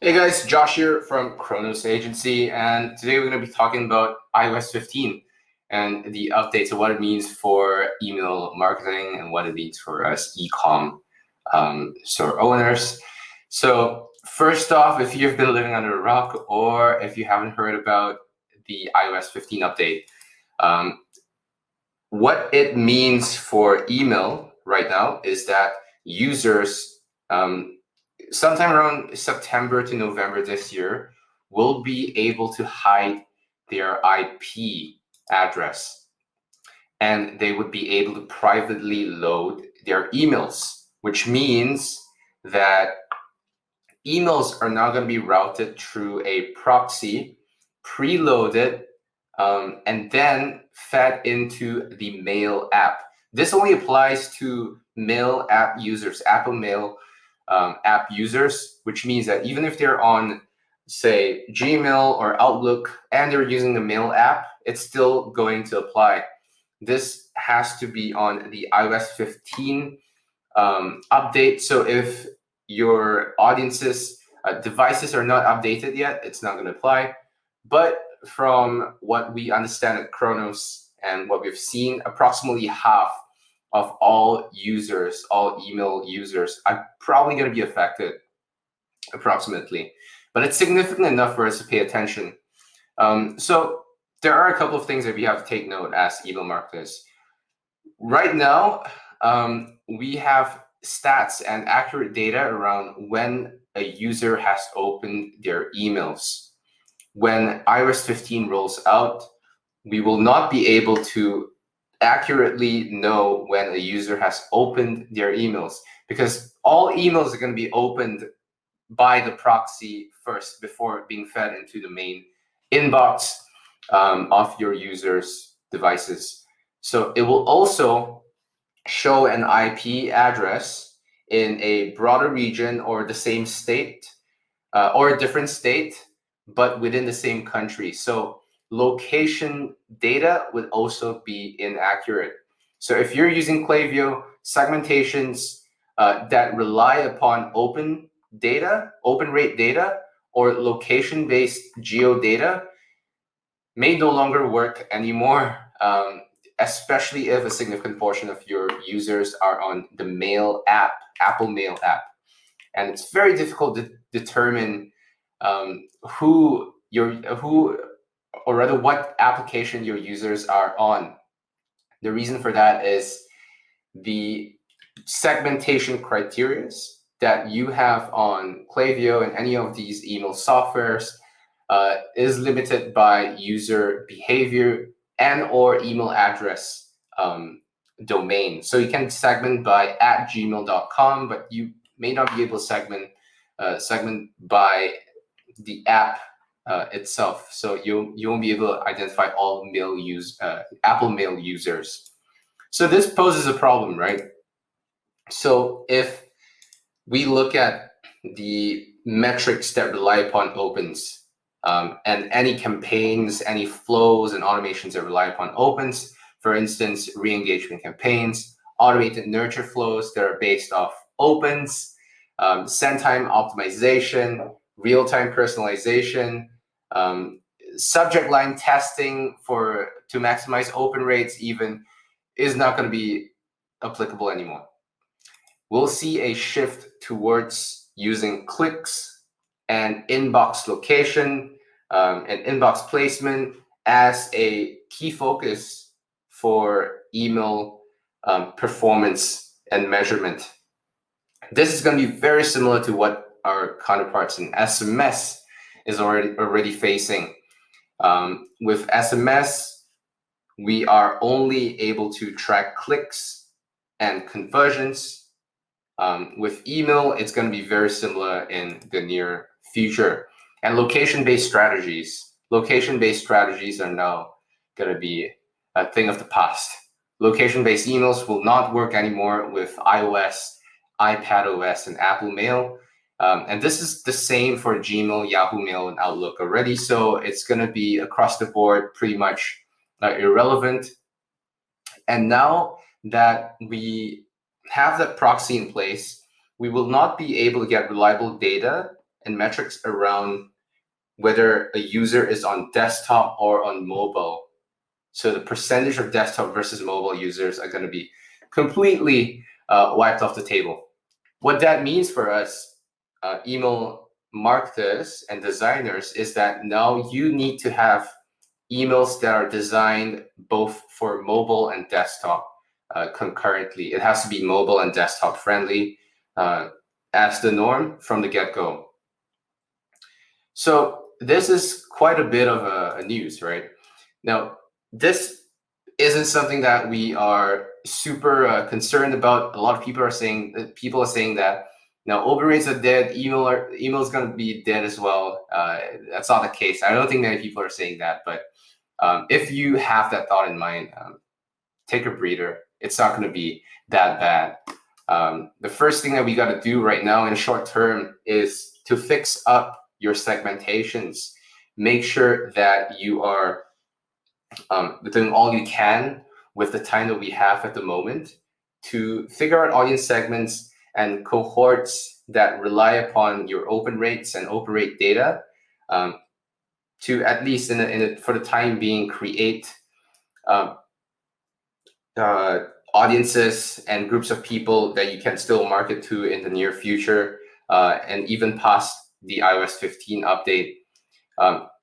Hey guys, Josh here from Chronos.agency, and today we're going to be talking about iOS 15 and the updates of what it means for email marketing and what it means for us e-com store owners. So first off, if you've been living under a rock or if you haven't heard about the iOS 15 update, um, what it means for email right now is that users sometime around September to November this year, will be able to hide their IP address and they would be able to privately load their emails, which means that emails are now going to be routed through a proxy, preloaded, and then fed into the Mail app. This only applies to Mail app users, Apple Mail app users, which means that even if they're on, say, Gmail or Outlook and they're using the Mail app, it's still going to apply. This has to be on the iOS 15 update. So if your audience's devices are not updated yet, it's not going to apply. But from what we understand at Chronos and what we've seen, approximately half of all users, all email users, are probably going to be affected, approximately. But it's significant enough for us to pay attention. So there are a couple of things that we have to take note as email marketers. Right now, we have stats and accurate data around when a user has opened their emails. When iOS 15 rolls out, we will not be able to accurately know when a user has opened their emails because all emails are going to be opened by the proxy first before being fed into the main inbox of your users' devices. So it will also show an IP address in a broader region or the same state or a different state, but within the same country. So location data would also be inaccurate. So if you're using Klaviyo, segmentations that rely upon open data, open rate data, or location-based geo data may no longer work anymore, especially if a significant portion of your users are on the Mail app, Apple Mail app. And it's very difficult to determine who or rather what application your users are on. The reason for that is the segmentation criteria that you have on Klaviyo and any of these email softwares is limited by user behavior and or email address domain. So you can segment by @gmail.com, but you may not be able to segment by the app itself. So you won't be able to identify all Apple Mail users. So this poses a problem, right? So if we look at the metrics that rely upon opens and any campaigns, any flows and automations that rely upon opens, for instance, re-engagement campaigns, automated nurture flows that are based off opens, send time optimization, real-time personalization, subject line testing to maximize open rates even is not going to be applicable anymore. We'll see a shift towards using clicks and inbox location and inbox placement as a key focus for email performance and measurement. This is going to be very similar to what our counterparts in SMS is already facing. With SMS, we are only able to track clicks and conversions. With email, it's going to be very similar in the near future. And location-based strategies are now going to be a thing of the past. Location-based emails will not work anymore with iOS, iPadOS, and Apple Mail. And this is the same for Gmail, Yahoo Mail, and Outlook already. So it's going to be across the board pretty much irrelevant. And now that we have that proxy in place, we will not be able to get reliable data and metrics around whether a user is on desktop or on mobile. So the percentage of desktop versus mobile users are going to be completely wiped off the table. What that means for us, email marketers and designers, is that now you need to have emails that are designed both for mobile and desktop concurrently. It has to be mobile and desktop friendly as the norm from the get-go. So this is quite a bit of a news, right? Now, this isn't something that we are super concerned about. A lot of people are saying that now open rates are dead. Email is going to be dead as well. That's not the case. I don't think many people are saying that, but if you have that thought in mind, take a breather. It's not going to be that bad. The first thing that we got to do right now in short term is to fix up your segmentations. Make sure that you are doing all you can with the time that we have at the moment to figure out audience segments and cohorts that rely upon your open rates and open rate data to at least for the time being create audiences and groups of people that you can still market to in the near future and even past the iOS 15 update.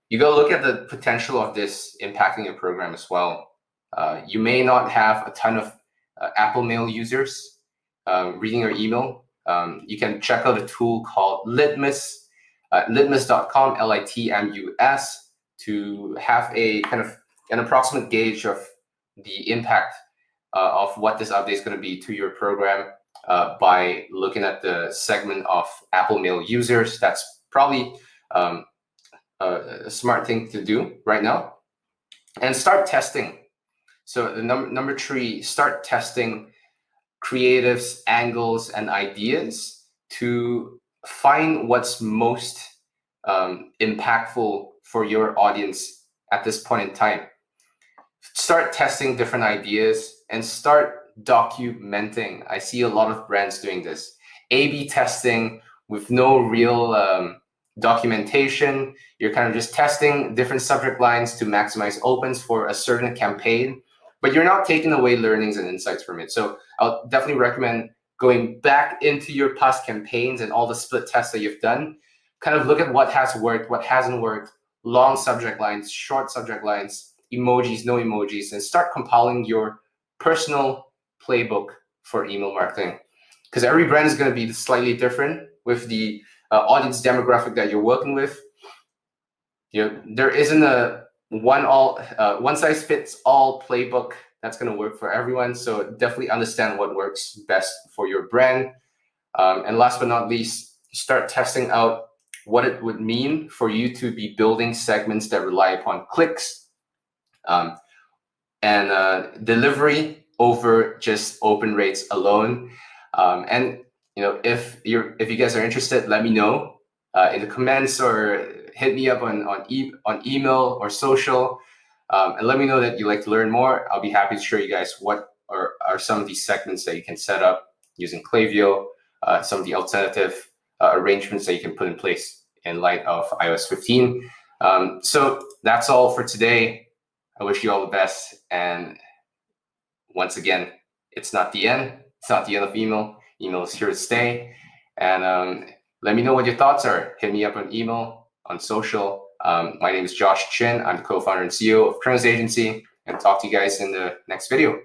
You got to look at the potential of this impacting your program as well. You may not have a ton of Apple Mail users reading your email. You can check out a tool called Litmus, litmus.com, Litmus, to have a kind of an approximate gauge of the impact of what this update is going to be to your program by looking at the segment of Apple Mail users. That's probably a smart thing to do right now. And start testing. So the number 3, start testing creatives, angles, and ideas to find what's most impactful for your audience at this point in time. Start testing different ideas and start documenting. I see a lot of brands doing this. A/B testing with no real documentation. You're kind of just testing different subject lines to maximize opens for a certain campaign, but you're not taking away learnings and insights from it. So I'll definitely recommend going back into your past campaigns and all the split tests that you've done. Kind of look at what has worked, what hasn't worked, long subject lines, short subject lines, emojis, no emojis, and start compiling your personal playbook for email marketing. Because every brand is going to be slightly different with the audience demographic that you're working with. There isn't a one size fits all playbook that's going to work for everyone. So definitely understand what works best for your brand. And last but not least, start testing out what it would mean for you to be building segments that rely upon clicks and delivery over just open rates alone. And if you guys are interested, let me know in the comments or hit me up on email or social, and let me know that you like to learn more. I'll be happy to show you guys what are some of these segments that you can set up using Klaviyo, some of the alternative arrangements that you can put in place in light of iOS 15. So that's all for today. I wish you all the best. And once again, it's not the end. It's not the end of email. Email is here to stay. And let me know what your thoughts are. Hit me up on email, on social. My name is Josh Chin. I'm the co-founder and CEO of Chronos.agency, and talk to you guys in the next video.